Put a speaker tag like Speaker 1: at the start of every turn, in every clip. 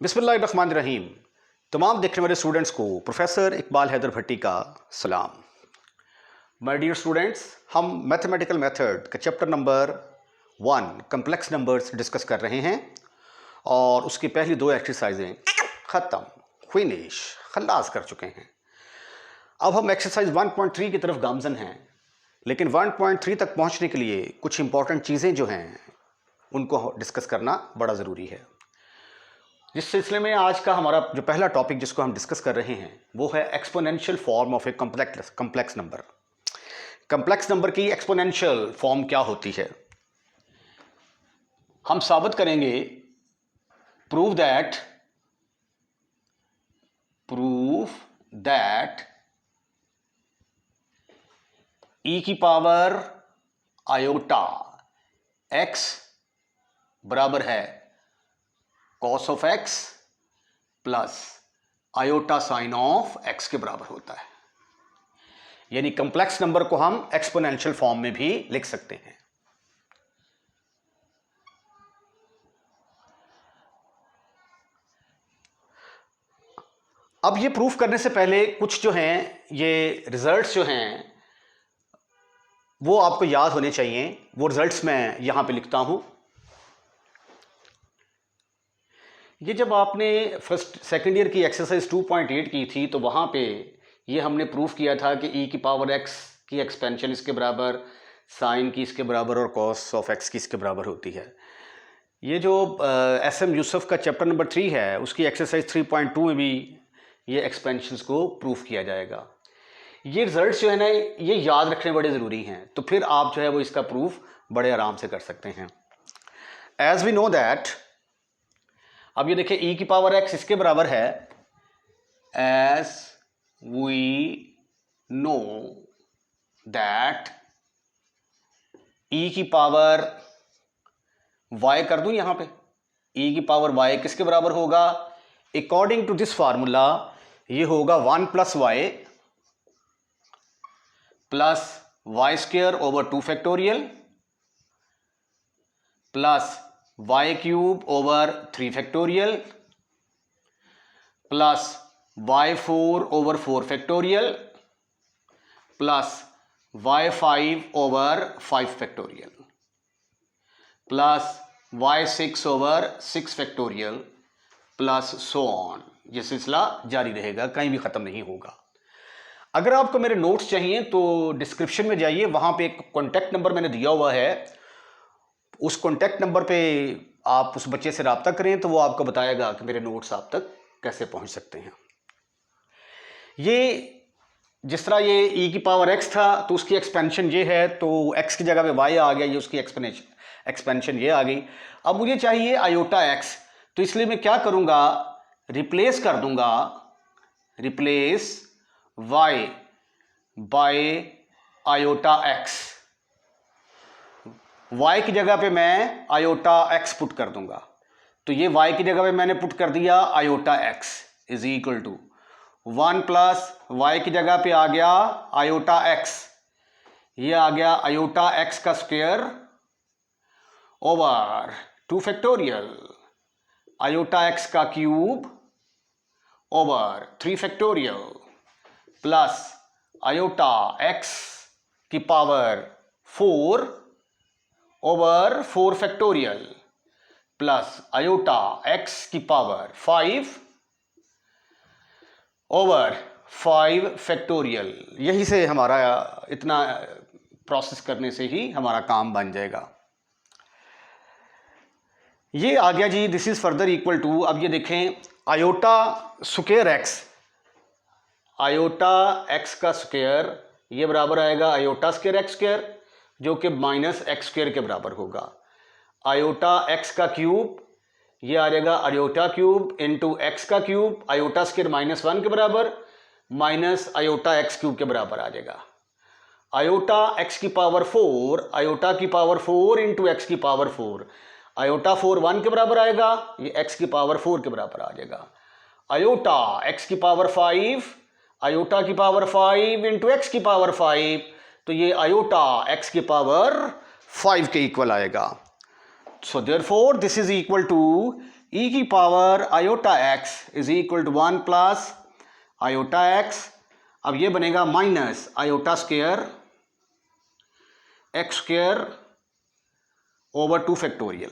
Speaker 1: बिस्मिल्लाहिर्रहमानिर्रहीम। तमाम देखने वाले स्टूडेंट्स को प्रोफेसर इकबाल हैदर भट्टी का सलाम। माय डियर स्टूडेंट्स, हम मैथमेटिकल मेथड का chapter number 1 complex numbers discuss कर रहे हैं और उसकी पहली 2 एक्सरसाइजें ख़त्म, फिनिश, खल्लास कर चुके हैं। अब हम एक्सरसाइज 1.3 की तरफ गामजन हैं, लेकिन 1.3 तक पहुंचने के लिए कुछ इंपॉर्टेंट चीज़ें जो हैं उनको डिस्कस करना बड़ा ज़रूरी है। जिस सिलसिले में आज का हमारा जो पहला टॉपिक जिसको हम डिस्कस कर रहे हैं वो है exponential form of A complex number. Complex number की एक्सपोनेंशियल फॉर्म क्या होती है, हम साबित करेंगे। प्रूव दैट e की पावर आयोटा x बराबर है cos of x plus iota sine of x के बराबर होता है। यानी कंप्लेक्स नंबर को हम एक्सपोनेंशियल फॉर्म में भी लिख सकते हैं। अब ये प्रूफ करने से पहले कुछ जो हैं ये रिजल्ट्स जो हैं वो आपको याद होने चाहिए। वो रिजल्ट्स मैं यहां पे लिखता हूं। ये जब आपने फर्स्ट सेकेंड ईयर की एक्सरसाइज 2.8 की थी तो वहाँ पे ये हमने प्रूफ किया था कि e की पावर x की एक्सपेंशन इसके बराबर, साइन की इसके बराबर और कॉस ऑफ x की इसके बराबर होती है। ये जो SM यूसुफ का चैप्टर नंबर 3 है उसकी एक्सरसाइज 3.2 में भी ये एक्सपेंशंस को प्रूफ किया जाएगा। ये रिजल्ट्स जो है ना ये याद रखने बड़े ज़रूरी हैं, तो फिर आप जो है वो इसका प्रूफ बड़े आराम से कर सकते हैं। एज वी नो दैट, अब ये देखिए e की पावर x इसके बराबर है, as we know that e की पावर y कर दूं यहां पे, e की पावर y किसके बराबर होगा? अकॉर्डिंग टू दिस फार्मूला ये होगा 1 plus Y plus Y square over 2 factorial plus Y cube over 3 factorial plus y4 over 4 factorial plus y5 over 5 factorial plus y6 over 6 factorial plus so on. ये सिलसिला जारी रहेगा, कहीं भी ख़त्म नहीं होगा। अगर आपको मेरे नोट्स चाहिए तो डिस्क्रिप्शन में जाइए, वहाँ पे एक कॉन्टैक्ट नंबर मैंने दिया हुआ है। उस कॉन्टैक्ट नंबर पे आप उस बच्चे से रब्ता करें तो वो आपको बताएगा कि मेरे नोट्स आप तक कैसे पहुँच सकते हैं। ये जिस तरह ये e की पावर x था तो उसकी एक्सपेंशन ये है, तो x की जगह पे y आ गया, ये उसकी एक्सपेंशन ये आ गई। अब मुझे चाहिए आयोटा x, तो इसलिए मैं क्या करूँगा, रिप्लेस कर दूंगा, replace y by iota x। y की जगह पे मैं आयोटा x पुट कर दूंगा, तो ये y की जगह पे मैंने पुट कर दिया iota x is equal to 1 plus y की जगह पे आ गया आयोटा x, ये आ गया आयोटा x का square over 2 factorial iota x का cube over 3 factorial plus iota x की power 4 over 4 factorial plus iota x की पावर 5 ओवर 5 फैक्टोरियल। यही से हमारा इतना प्रोसेस करने से ही हमारा काम बन जाएगा। ये आ गया जी, this is further equal to, अब ये देखें iota square x, iota x का स्क्वायर ये बराबर आएगा आयोटा स्क्वायर x स्क्वायर जो कि माइनस एक्स स्क्वायर के बराबर होगा। आयोटा x का क्यूब ये आ जाएगा आयोटा क्यूब इंटू एक्स का क्यूब, आयोटा स्क्वायर -1 के बराबर माइनस आयोटा x क्यूब के बराबर आ जाएगा। आयोटा x की पावर 4, आयोटा की पावर 4 इंटू एक्स की पावर 4, आयोटा 4 1 के बराबर आएगा, ये x की पावर 4 के बराबर आ जाएगा। आयोटा x की पावर 5, आयोटा की पावर 5 इंटू एक्स की पावर 5, तो ये आयोटा x की पावर 5 के इक्वल आएगा। So therefore this is equal to E की power iota X is equal to 1 plus iota X, अब ये बनेगा minus iota square X square over 2 factorial,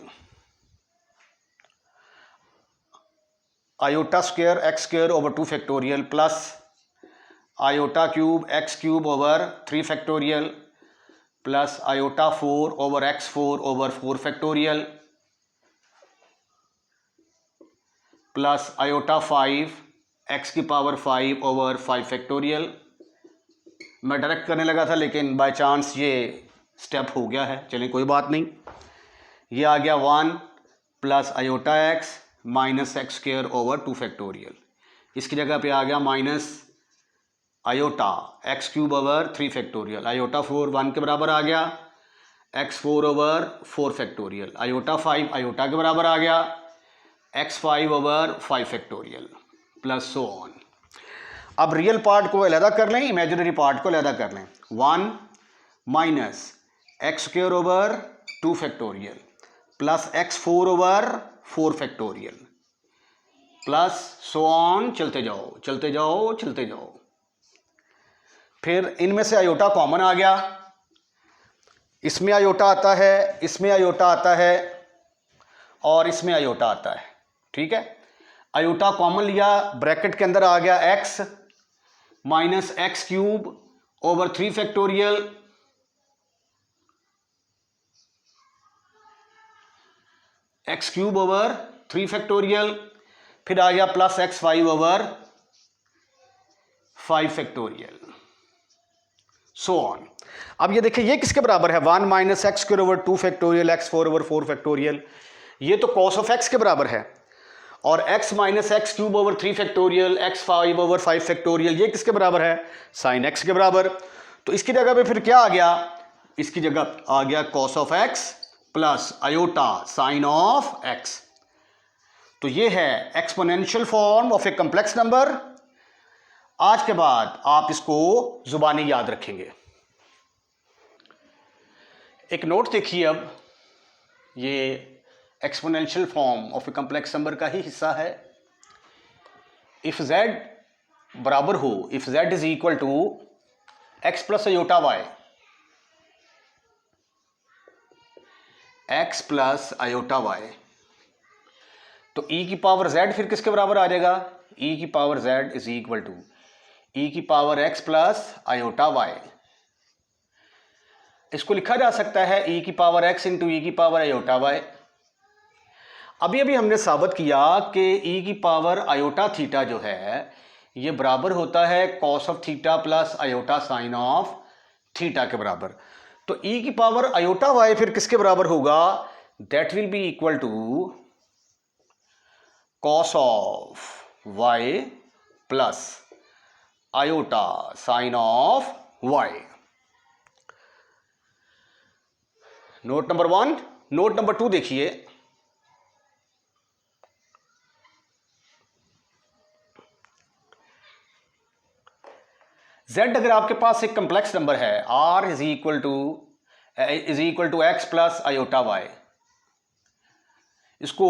Speaker 1: iota square X square over 2 factorial plus iota cube X cube over 3 factorial plus iota 4 over X 4 over 4 factorial plus iota 5 X की power 5 over 5 factorial. मैं direct करने लगा था लेकिन by chance ये step हो गया है, चलिए कोई बात नहीं। ये आ गया 1 plus iota x minus x square over 2 factorial, इसकी जगह पे आ गया minus iota x cube over 3 factorial, iota 4 1 के बराबर आ गया, x 4 over 4 factorial, iota 5 iota के बराबर आ गया, x 5 over 5 factorial plus so on. अब रियल पार्ट को अलहदा कर लें, इमेजिनरी पार्ट को अलहदा कर लें। 1 minus x square over 2 factorial plus x 4 over 4 factorial plus so on, चलते जाओ चलते जाओ चलते जाओ। फिर इनमें से आयोटा कॉमन आ गया, इसमें आयोटा आता है, इसमें आयोटा आता है और इसमें आयोटा आता है, ठीक है। आयोटा कॉमन लिया, ब्रैकेट के अंदर आ गया x minus x cube over 3 factorial x cube over 3 factorial, फिर आ गया plus x 5 over 5 factorial so on. अब ये देखिए ये किसके बराबर है, 1 minus x square over 2 factorial x 4 over 4 factorial, ये तो कॉस ऑफ एक्स के बराबर है। और x minus x cube over 3 factorial x 5 over 5 factorial ये किसके बराबर है, साइन x के बराबर। तो इसकी जगह पे फिर क्या आ गया, इसकी जगह आ गया cos of x plus iota sine of x। तो ये है exponential form of a complex number. आज के बाद आप इसको जुबानी याद रखेंगे। एक नोट देखिए, अब ये exponential form of a complex number का ही हिस्सा है। इफ z बराबर हो, if z is equal to x plus iota y, x plus iota y, तो e की पावर z फिर किसके बराबर आ जाएगा, e की power z is equal to e की power x plus iota y. इसको लिखा जा सकता है e की पावर x इंटू e की पावर आयोटा वाई। अभी अभी हमने साबित किया कि e की पावर आयोटा थीटा जो है ये बराबर होता है cos of theta plus iota sine of theta के बराबर। तो e की पावर आयोटा वाई फिर किसके बराबर होगा, that will be equal to cos of y plus iota sine of y. Note number 1। Note number 2 देखिए, z अगर आपके पास एक कॉम्प्लेक्स नंबर है r is equal to x plus iota y, इसको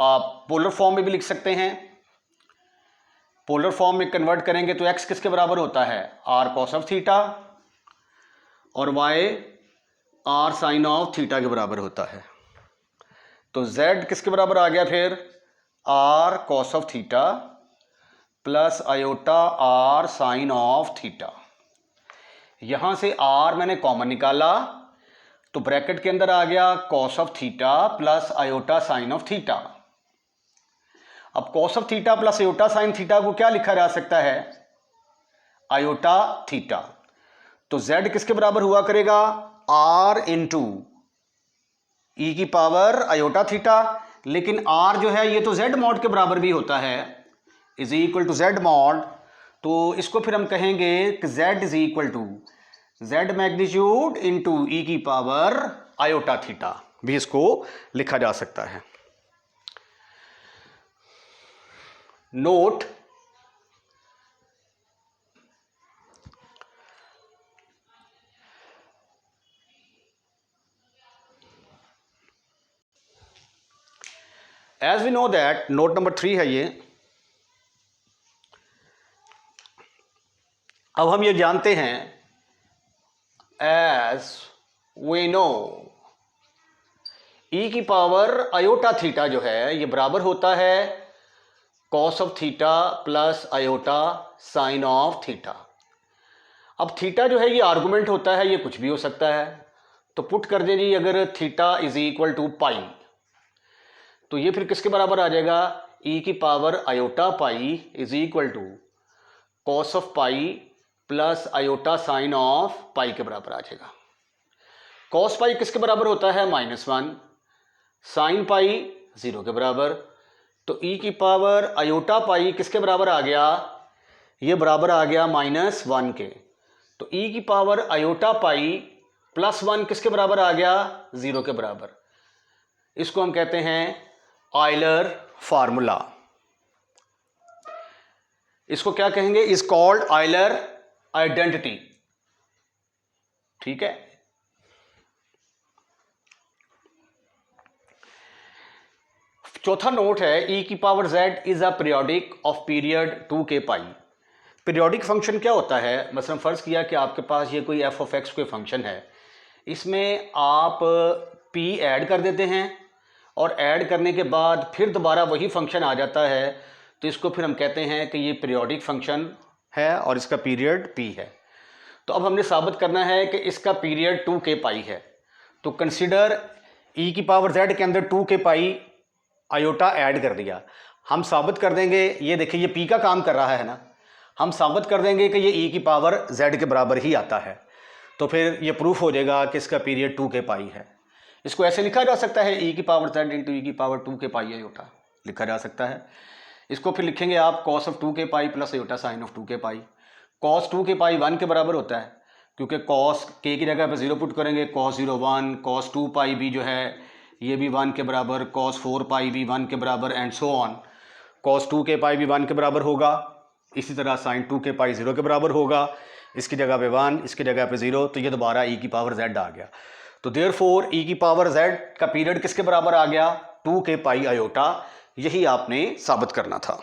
Speaker 1: आप पोलर फॉर्म में भी लिख सकते हैं। पोलर फॉर्म में कन्वर्ट करेंगे तो x किसके बराबर होता है, r कॉस ऑफ थीटा, और y r sine of theta के बराबर होता है। तो z किसके बराबर आ गया फिर, r cos of theta plus iota r sine of theta. यहां से r मैंने कॉमन निकाला तो ब्रैकेट के अंदर आ गया cos of theta plus iota sine of theta. अब cos of theta plus iota sine theta को क्या लिखा जा सकता है, आयोटा थीटा। तो z किसके बराबर हुआ करेगा, r इंटू ई की पावर आयोटा थीटा। लेकिन r जो है ये तो z मॉड के बराबर भी होता है, is equal to z mod. तो इसको फिर हम कहेंगे कि z is equal to z magnitude into E की पावर आयोटा थीटा, भी इसको लिखा जा सकता है। Note, as we know that, note number 3 है ये। अब हम ये जानते हैं, एज वी नो ई की पावर आयोटा थीटा जो है ये बराबर होता है cos of theta plus iota sine of theta. अब थीटा जो है ये आर्गुमेंट होता है, ये कुछ भी हो सकता है, तो पुट कर दे जी अगर theta is equal to pi, तो ये फिर किसके बराबर आ जाएगा, ई की power iota pi is equal to cos of pi plus iota sine of pi के बराबर आ जाएगा। कॉस पाई किसके बराबर होता है, -1, साइन पाई 0 के बराबर, तो ई की पावर आयोटा पाई किसके बराबर आ गया, ये बराबर आ गया -1 के, तो ई की पावर आयोटा पाई प्लस 1 किसके बराबर आ गया, 0 के बराबर। इसको हम कहते हैं आयलर फार्मूला। इसको क्या कहेंगे, इज कॉल्ड आयलर आइडेंटिटी। ठीक है, चौथा नोट है, ई की power z is a periodic of period 2k pi. Periodic function क्या होता है, मसलन फ़र्ज़ किया कि आपके पास ये कोई f ऑफ x कोई फंक्शन है, इसमें आप p ऐड कर देते हैं और ऐड करने के बाद फिर दोबारा वही फंक्शन आ जाता है, तो इसको फिर हम कहते हैं कि ये पीरियोडिक फंक्शन है और इसका पीरियड p है। तो अब हमने साबित करना है कि इसका पीरियड 2k पाई है, तो कंसिडर e की पावर z के अंदर 2k पाई आयोटा ऐड कर दिया। हम साबित कर देंगे, ये देखिए ये p का काम कर रहा है ना, हम साबित कर देंगे कि ये e की पावर z के बराबर ही आता है, तो फिर ये प्रूफ हो जाएगा कि इसका पीरियड 2k पाई है। इसको ऐसे लिखा जा सकता है, e की पावर z इंटू ई की पावर 2k पाई आयोटा लिखा जा सकता है। इसको फिर लिखेंगे आप cos of 2k pi plus iota sine of 2k pi. Cos 2k पाई 1 के बराबर होता है, क्योंकि कॉस k की जगह पर 0 पुट करेंगे, कॉस 0 1, कॉस 2 पाई भी जो है ये भी 1 के बराबर, कॉस 4 पाई भी 1 के बराबर, and so on. Cos 2k पाई भी 1 के बराबर होगा, इसी तरह साइन 2k पाई 0 के बराबर होगा, इसकी जगह पे 1, इसकी जगह पे 0, तो ये दोबारा e की पावर z आ गया। तो देयरफॉर e की पावर z का पीरियड किसके बराबर आ गया, 2k पाई आयोटा। यही आपने साबित करना था।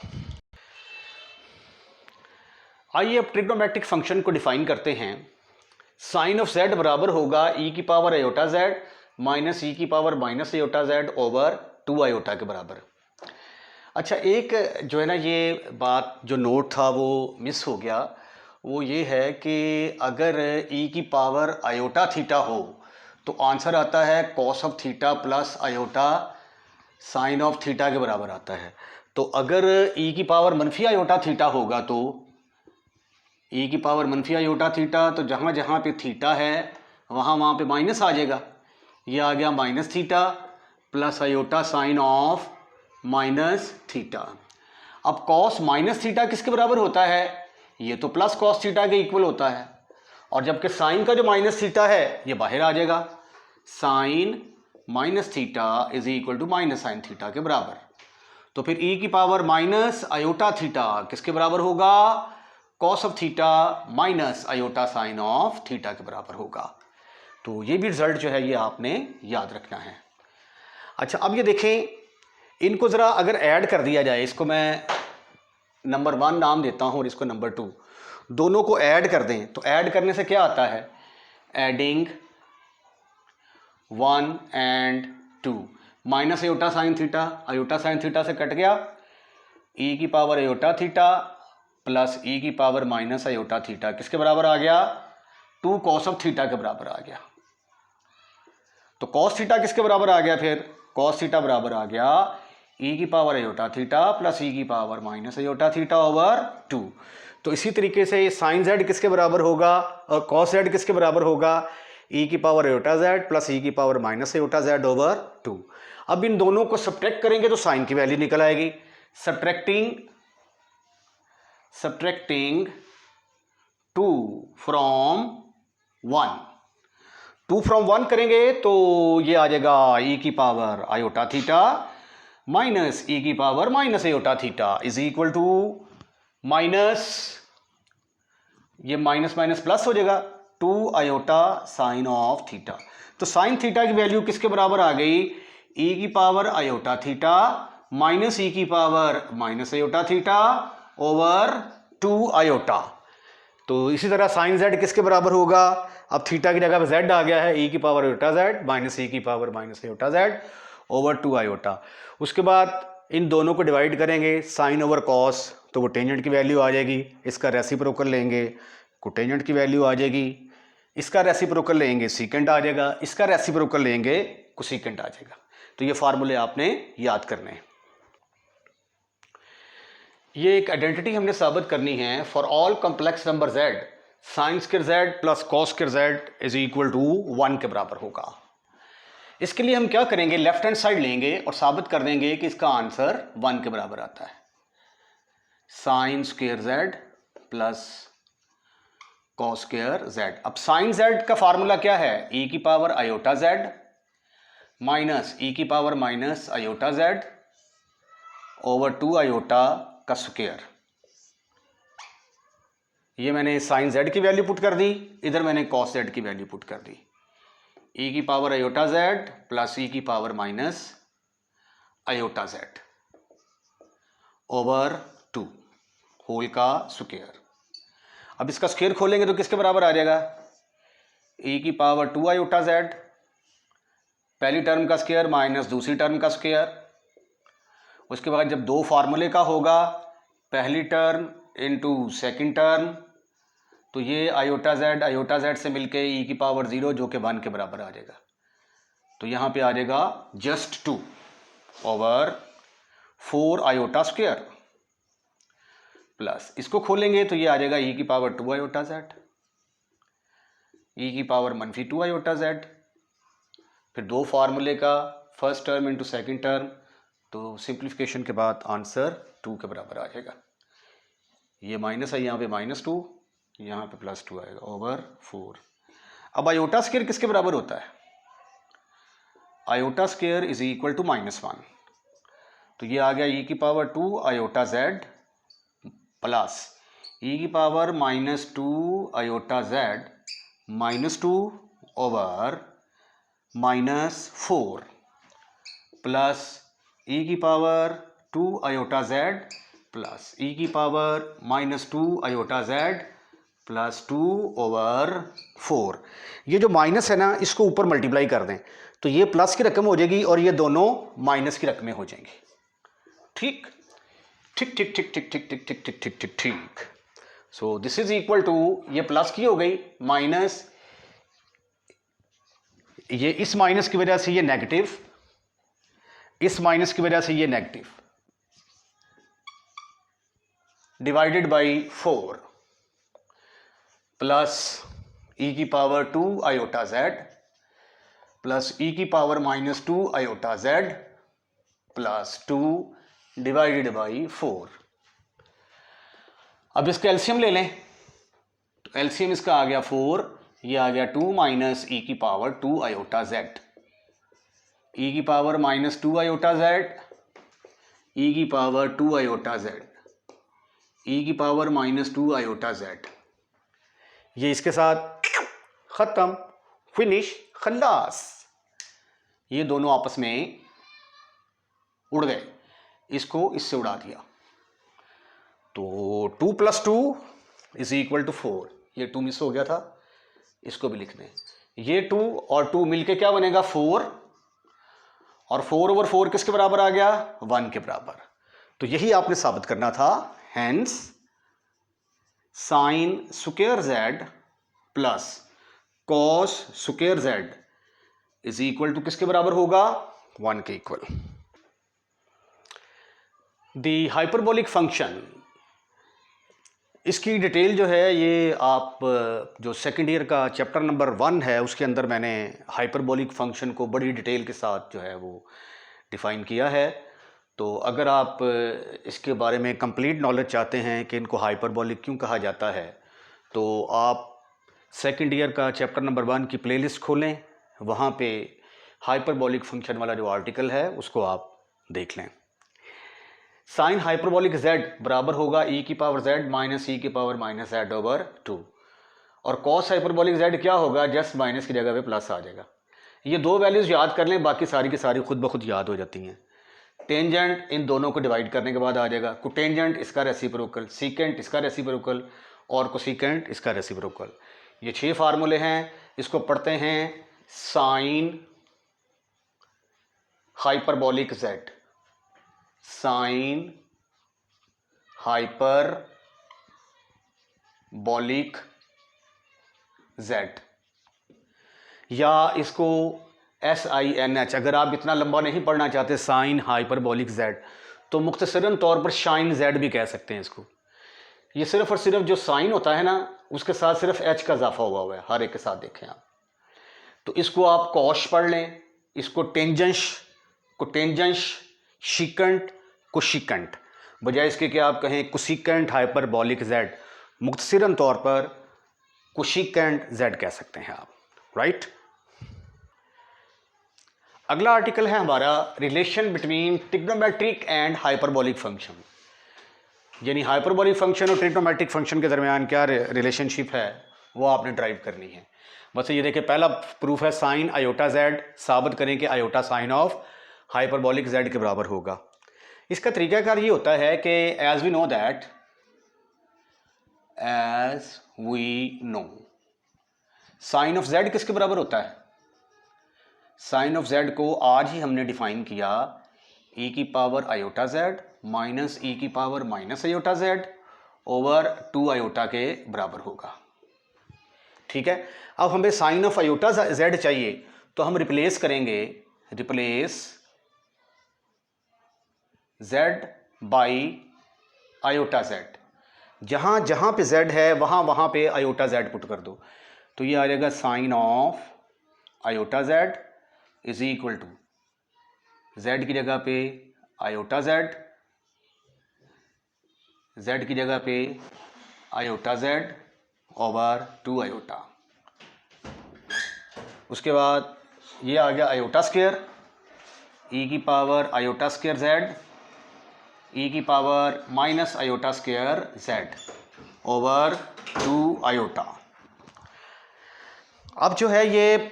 Speaker 1: आइए अब ट्रिग्नोमेट्रिक फंक्शन को डिफाइन करते हैं। साइन ऑफ z बराबर होगा e की power iota z minus e की power minus iota z over 2 iota के बराबर। अच्छा, एक जो है ना ये बात जो नोट था वो मिस हो गया, वो ये है कि अगर e की पावर आयोटा थीटा हो तो आंसर आता है cos of theta plus iota sine of theta के बराबर आता है। तो अगर e की पावर मनफी आयोटा थीटा होगा तो e की पावर मनफी आयोटा थीटा, तो जहाँ जहाँ पे थीटा है वहाँ पे माइनस आ जाएगा, ये आ गया minus theta plus iota sine of minus theta. अब कॉस माइनस थीटा किसके बराबर होता है, ये तो प्लस कॉस थीटा के इक्वल होता है, और जबकि साइन का जो माइनस थीटा है ये बाहर आ जाएगा, sine minus theta is equal to minus sine theta के बराबर। तो फिर e की पावर माइनस आयोटा थीटा किसके बराबर होगा, cos of theta minus iota sine of theta के बराबर होगा। तो ये भी रिजल्ट जो है ये आपने याद रखना है। अच्छा, अब ये देखें, इनको ज़रा अगर ऐड कर दिया जाए, इसको मैं नंबर 1 नाम देता हूँ और इसको नंबर 2, दोनों को ऐड कर दें, तो ऐड करने से क्या आता है, adding 1 and 2, minus iota sine theta, iota sine theta से कट गया, e की power iota theta plus e की पावर माइनस आयोटा थीटा किसके बराबर आ गया, 2 कॉस ऑफ थीटा के बराबर आ गया। तो कॉस थीटा किसके बराबर आ गया, फिर कॉस थीटा बराबर आ गया e की power iota theta plus e की power minus iota theta over 2। तो इसी तरीके से साइन z किसके बराबर होगा और कॉस z किसके बराबर होगा, e की power iota z plus e की power minus iota z over 2। अब इन दोनों को सब्ट्रैक्ट करेंगे तो साइन की वैल्यू निकल आएगी। सब्ट्रैक्टिंग 2 फ्रॉम 1, 2 फ्रॉम 1 करेंगे तो ये आ जाएगा e की power iota theta minus e की power minus iota theta is equal to minus, ये माइनस माइनस प्लस हो जाएगा, 2 आयोटा साइन ऑफ थीटा। तो साइन थीटा की वैल्यू किसके बराबर आ गई, e की power iota theta minus e की power minus iota theta over 2 iota. तो इसी तरह साइन जेड किसके बराबर होगा, अब थीटा की जगह पे जेड आ गया है, ई की power iota Z minus e की power minus iota Z over 2 iota. उसके बाद इन दोनों को डिवाइड करेंगे, साइन ओवर कॉस, तो वो टेंजेंट की वैल्यू आ जाएगी, इसका रेसिप्रोकल लेंगे कोटेंजेंट की वैल्यू आ जाएगी, इसका रेसिप्रोकल लेंगे सीकेंट आ जाएगा, इसका रेसिप्रोकल लेंगे कोसेकेंट आ जाएगा। तो ये फार्मूले आपने याद करने हैं। ये एक आइडेंटिटी हमने साबित करनी है, for all complex number z sine square z plus cos square z is equal to 1 के बराबर होगा। इसके लिए हम क्या करेंगे, लेफ्ट हैंड साइड लेंगे और साबित कर देंगे कि इसका आंसर 1 के बराबर आता है। Sine square z plus cos square z। अब साइन z का फार्मूला क्या है, e की power iota z minus e की power minus iota z over 2 iota का स्क्वायर। ये मैंने साइन z की वैल्यू पुट कर दी, इधर मैंने कॉस z की वैल्यू पुट कर दी। e की power iota z plus e की power minus iota z over 2 whole का स्क्वायर। अब इसका स्क्वायर खोलेंगे तो किसके बराबर आ जाएगा, e की पावर 2 आयोटा z, पहली टर्म का स्क्वायर माइनस दूसरी टर्म का स्क्वायर। उसके बाद जब दो फार्मूले का होगा, पहली टर्म इनटू सेकंड टर्म, तो ये आयोटा z से मिलके e की पावर 0 जो कि 1 के बराबर आ जाएगा। तो यहाँ पे आ जाएगा just 2 over 4 iota square plus इसको खोलेंगे तो ये आ जाएगा e की पावर 2 आयोटा z, e की पावर मनफी 2 आयोटा z। फिर दो फार्मूले का first term into second term, तो सिंप्लीफिकेशन के बाद आंसर 2 के बराबर आ जाएगा। ये माइनस है, यहाँ पे -2, यहाँ पे +2 आएगा ओवर 4। अब आयोटा स्क्वायर किसके बराबर होता है, iota square is equal to -1। तो ये आ गया e की power 2 iota z plus e की power -2 iota z -2 over -4 plus e की power 2 iota z plus e की power -2 iota z plus 2 over 4। ये जो माइनस है ना, इसको ऊपर मल्टीप्लाई कर दें तो ये प्लस की रकम हो जाएगी और ये दोनों माइनस की रकमें हो जाएंगी। ठीक ठीक ठीक ठीक ठीक ठीक ठीक ठीक ठीक ठीक ठीक ठीक। So this is equal to, ये प्लस की हो गई माइनस, ये इस माइनस की वजह से ये नेगेटिव, इस माइनस की वजह से ये negative, divided by 4 plus e की power 2 iota z plus e की power -2 iota z plus 2 divided by 4। अब इसका एलसीएम ले लें, तो एलसीएम इसका आ गया 4, ये आ गया 2 माइनस e की पावर 2 आयोटा z, e की पावर -2 आयोटा z, e की पावर 2 आयोटा z, e की पावर -2 आयोटा z। ये इसके साथ खत्म, फिनिश, खल्लास। ये दोनों आपस में उड़ गए, इसको इससे उड़ा दिया। तो 2 + 2 इज इक्वल टू 4, ये 2 मिस हो गया था, इसको भी लिख दें। ये 2 और 2 मिलके क्या बनेगा 4, और 4 ओवर 4 किसके बराबर आ गया 1 के बराबर। तो यही आपने साबित करना था। Hence sine square z plus cos square z is equal to किसके बराबर होगा 1 के इक्वल। दी हाइपरबोलिक फंक्शन, इसकी डिटेल जो है ये आप जो सेकेंड ईयर का चैप्टर नंबर 1 है उसके अंदर मैंने हाइपरबोलिक फंक्शन को बड़ी डिटेल के साथ जो है वो डिफ़ाइन किया है। तो अगर आप इसके बारे में कंप्लीट नॉलेज चाहते हैं कि इनको हाइपरबोलिक क्यों कहा जाता है, तो आप सेकेंड ईयर का चैप्टर नंबर 1 की प्लेलिस्ट खोलें, वहाँ पे हाइपरबोलिक फंक्शन वाला जो आर्टिकल है उसको आप देख लें। साइन हाइपरबोलिक z बराबर होगा e की पावर z माइनस e की पावर -z ओवर 2, और कॉस हाइपरबोलिक z क्या होगा, जस्ट माइनस की जगह पे प्लस आ जाएगा। ये दो वैल्यूज़ याद कर लें, बाकी सारी की सारी खुद ब खुद याद हो जाती हैं। टेंजेंट इन दोनों को डिवाइड करने के बाद आ जाएगा, कोटेंजेंट इसका रेसिप्रोकल, सीकेंट इसका रेसिप्रोकल और कोसिकेंट इसका रेसिप्रोकल। ये 6 फार्मूले हैं। इसको पढ़ते हैं sine hyperbolic Z, sine hyperbolic Z, या इसको SINH, अगर आप इतना लंबा नहीं पढ़ना चाहते साइन हाइपरबोलिक जेड, तो मुख्तसरन तौर पर शाइन जेड भी कह सकते हैं इसको। ये सिर्फ और सिर्फ जो साइन होता है ना, उसके साथ सिर्फ H का इजाफा हुआ है हर एक के साथ, देखें आप। तो इसको आप कॉश पढ़ लें, इसको टेंजेंश, कोटेंजेंश, शिकंट, कोशिकंट, बजाय इसके कि आप कहें कोसिकेंट हाइपरबोलिक जेड, मुख्तसरन तौर पर कोशिकेंट जेड कह सकते हैं आप, राइट। अगला आर्टिकल है हमारा relation between trigonometric and hyperbolic function, यानी हाइपरबोलिक फंक्शन और ट्रिग्नोमेट्रिक फंक्शन के दरमियान क्या रिलेशनशिप है वो आपने ड्राइव करनी है। बस ये देखिए, पहला प्रूफ है साइन आयोटा जेड, साबित करें कि iota sine of hyperbolic z के बराबर होगा। इसका तरीकाकार ये होता है कि as we know sine of z किसके बराबर होता है? साइन ऑफ जेड को आज ही हमने डिफाइन किया, e की power iota Z minus e की power minus iota Z over 2 iota के बराबर होगा। ठीक है, अब हमें साइन ऑफ आयोटा जेड चाहिए, तो हम रिप्लेस करेंगे, replace Z by iota Z, जहाँ जहाँ पे जेड है वहाँ वहाँ पे आयोटा जेड पुट कर दो। तो ये आ जाएगा sine of iota z is equal to z की जगह पे आयोटा जेड, जेड की जगह पे आयोटा जेड ओवर 2 आयोटा। उसके बाद ये आ गया आयोटा स्क्वायर, e की power iota square Z, e की power minus iota square Z over 2 iota. अब जो है ये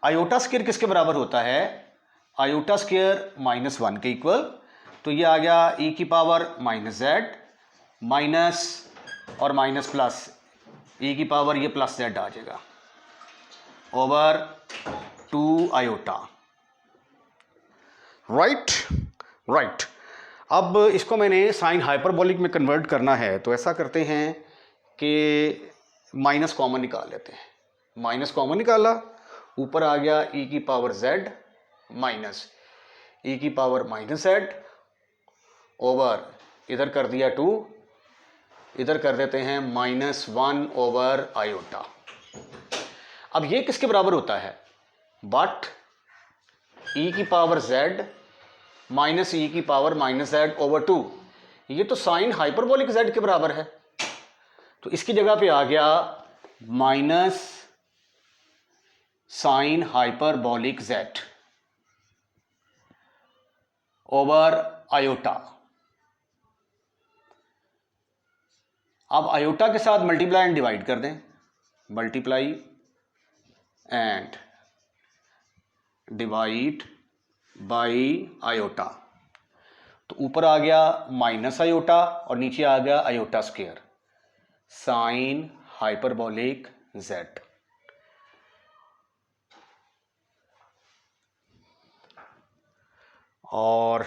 Speaker 1: आयोटा स्क्वायर किसके बराबर होता है? आयोटा स्क्वायर -1 के इक्वल। तो ये आ गया e की पावर माइनस जेड माइनस और माइनस प्लस, e की पावर ये प्लस जेड आ जाएगा ओवर 2 आयोटा, राइट। अब इसको मैंने साइन हाइपरबोलिक में कन्वर्ट करना है, तो ऐसा करते हैं कि माइनस कॉमन निकाल लेते हैं। माइनस कॉमन निकाला, ऊपर आ गया e की पावर z माइनस e की पावर माइनस z ओवर, इधर कर दिया 2, इधर कर देते हैं -1 ओवर आयोटा। अब ये किसके बराबर होता है? बट e की पावर z माइनस e की पावर माइनस z ओवर 2, ये तो साइन हाइपरबोलिक z के बराबर है। तो इसकी जगह पे आ गया minus sign hyperbolic z over iota. अब आयोटा के साथ मल्टीप्लाई एंड डिवाइड कर दें, multiply and divide by iota. तो ऊपर आ गया माइनस आयोटा और नीचे आ गया iota square, sign hyperbolic z। और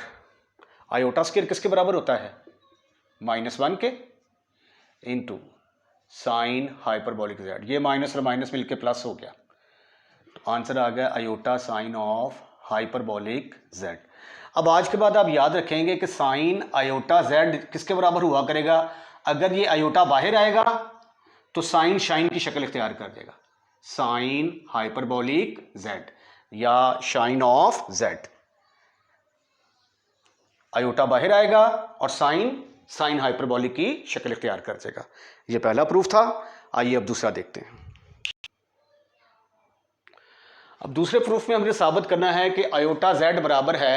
Speaker 1: आयोटा स्क्वायर किसके बराबर होता है? -1 के इंटू साइन हाइपरबोलिक z। ये माइनस और माइनस मिलके प्लस हो गया, तो आंसर आ गया iota sine of hyperbolic z। अब आज के बाद आप याद रखेंगे कि साइन आयोटा z किसके बराबर हुआ करेगा? अगर ये आयोटा बाहर आएगा तो साइन शाइन की शक्ल इख्तियार कर देगा, साइन हाइपरबोलिक z या शाइन ऑफ z। आयोटा बाहर आएगा और साइन हाइपरबोलिक की शक्ल इख्तियार कर देगा। ये पहला प्रूफ था। आइए अब दूसरा देखते हैं। अब दूसरे प्रूफ में हमने साबित करना है कि आयोटा z बराबर है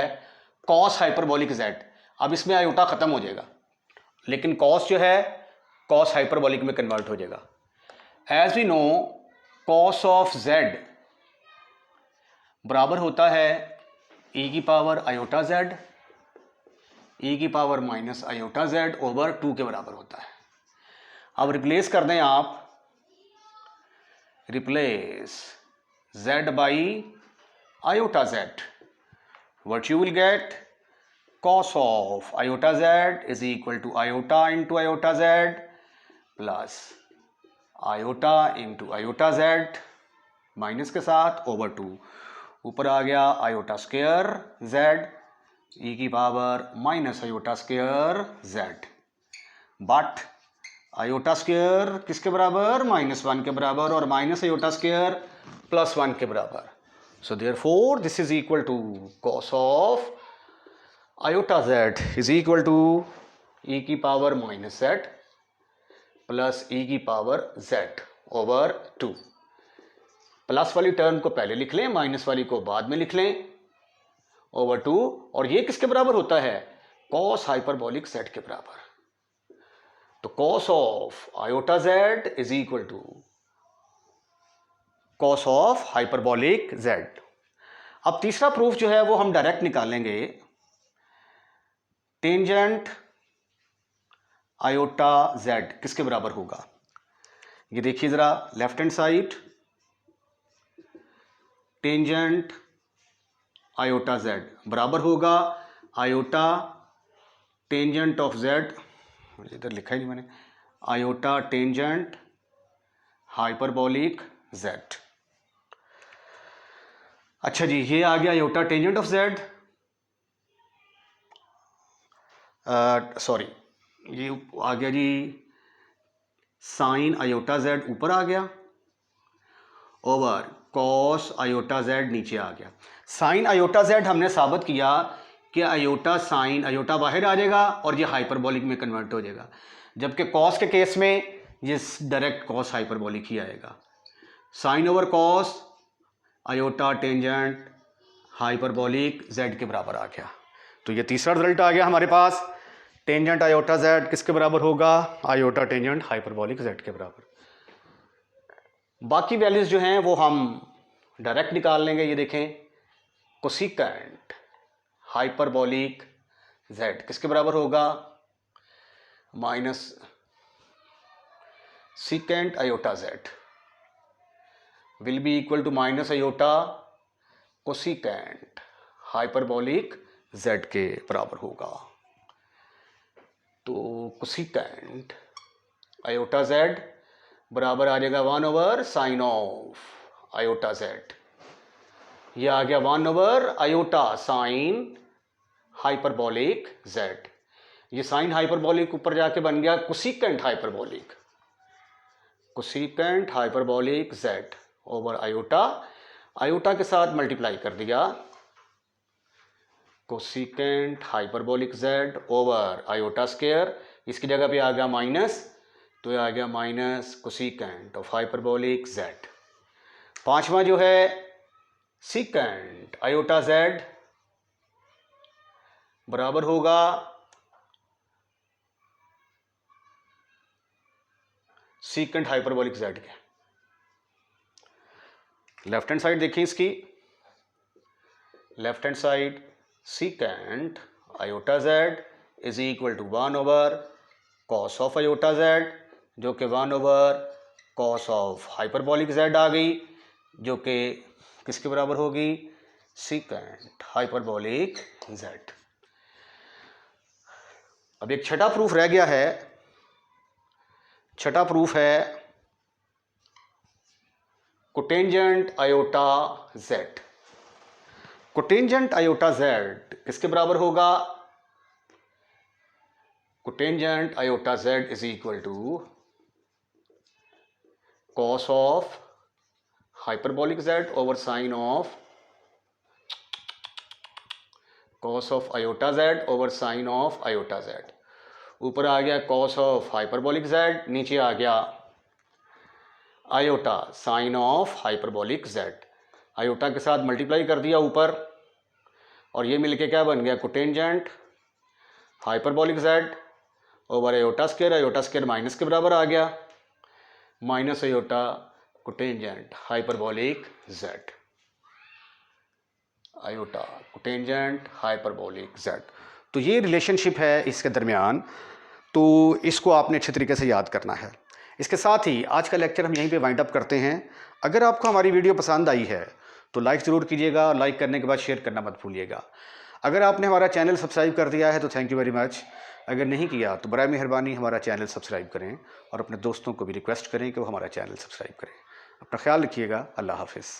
Speaker 1: कॉस हाइपरबोलिक z। अब इसमें आयोटा खत्म हो जाएगा, लेकिन कॉस जो है कॉस हाइपरबोलिक में कन्वर्ट हो जाएगा। As we know cos of z बराबर होता है ई की पावर आयोटा जेड, ई की power minus iota Z over 2 के बराबर होता है। अब रिप्लेस कर दें आप, replace z by iota Z, what you will get cos of iota z is equal to iota into iota z plus iota into iota z minus के साथ ओवर 2, ऊपर आ गया आयोटा स्क्वायर z e की power minus iota square z, but iota square किसके बराबर, -1 के बराबर, और माइनस आयोटा स्क्वायर +1 के बराबर। So therefore this is equal to cos of iota z is equal to e की पावर -z प्लस e की पावर z ओवर 2। प्लस वाली टर्म को पहले लिख लें, माइनस वाली को बाद में लिख लें, ओवर 2, और ये किसके बराबर होता है, cos हाइपरबोलिक z के बराबर। तो cos of iota z is equal to cos of hyperbolic z। अब तीसरा प्रूफ जो है वो हम डायरेक्ट निकालेंगे, टेंजेंट आयोटा z किसके बराबर होगा। ये देखिए जरा, left hand side tangent iota z बराबर होगा आयोटा टेंजेंट ऑफ z, इधर लिखा ही नहीं मैंने, आयोटा टेंजेंट हाइपरबोलिक z। अच्छा जी, ये आ गया iota tangent of z, sorry ये आ गया जी साइन आयोटा z ऊपर आ गया ओवर कॉस आयोटा z नीचे आ गया। साइन आयोटा z हमने साबित किया कि आयोटा साइन आयोटा बाहर आ जाएगा और ये हाइपरबोलिक में कन्वर्ट हो जाएगा, जबकि कॉस के केस में ये डायरेक्ट कॉस हाइपरबोलिक ही आएगा। Sine over cos iota tangent hyperbolic z के बराबर आ गया। तो ये तीसरा रिजल्ट आ गया हमारे पास, टेंजेंट आयोटा z किसके बराबर होगा, आयोटा टेंजेंट हाइपरबोलिक z के बराबर। बाकी वैल्यूज जो हैं वो हम डायरेक्ट निकाल लेंगे। ये देखें, कोसिकेंट हाइपरबोलिक z किसके बराबर होगा, minus secant iota z will be equal to minus iota cosecant hyperbolic z के बराबर होगा। तो कोसिकेंट आयोटा z बराबर आ जाएगा 1 over sine of iota z, यह आ गया 1 over iota sine hyperbolic z। ये साइन हाइपरबोलिक ऊपर जाके बन गया cosecant hyperbolic, cosecant hyperbolic z over iota, iota के साथ मल्टीप्लाई कर दिया, cosecant hyperbolic z over iota square, इसकी जगह पे आ गया माइनस, तो ये आ गया minus cosecant of hyperbolic z। पांचवा जो है सीकेंट आयोटा z बराबर होगा सीकेंट हाइपरबोलिक z के। लेफ्ट हैंड साइड देखिए इसकी, left hand side secant iota z is equal to 1 over cos of iota z, जो कि 1 over cos of hyperbolic z आ गई, जो कि किसके बराबर होगी, सीकेंट हाइपरबोलिक z। अब एक छठा प्रूफ रह गया है, छठा प्रूफ है cotangent iota z। Cotangent iota z किसके बराबर होगा, cotangent iota z is equal to cos of hyperbolic z over sine of cos of iota z over sine of iota z। ऊपर आ गया कॉस ऑफ हाइपरबोलिक z, नीचे आ गया iota sine of hyperbolic z। Iota के साथ multiply कर दिया ऊपर, और ये मिलके क्या बन गया, cotangent hyperbolic z over iota square minus के बराबर आ गया, minus iota cotangent hyperbolic z। Iota cotangent hyperbolic Z. तो ये रिलेशनशिप है इसके दरमियान, तो इसको आपने अच्छे तरीके से याद करना है। इसके साथ ही आज का लेक्चर हम यहीं पे वाइंड अप करते हैं। अगर आपको हमारी वीडियो पसंद आई है तो लाइक ज़रूर कीजिएगा, और लाइक करने के बाद शेयर करना मत भूलिएगा। अगर आपने हमारा चैनल सब्सक्राइब कर दिया है तो थैंक यू वेरी मच। अगर नहीं किया तो बराए मेहरबानी हमारा चैनल सब्सक्राइब करें, और अपने दोस्तों को भी रिक्वेस्ट करें कि वो हमारा चैनल सब्सक्राइब करें। अपना ख्याल रखिएगा। अल्लाह हाफिज़।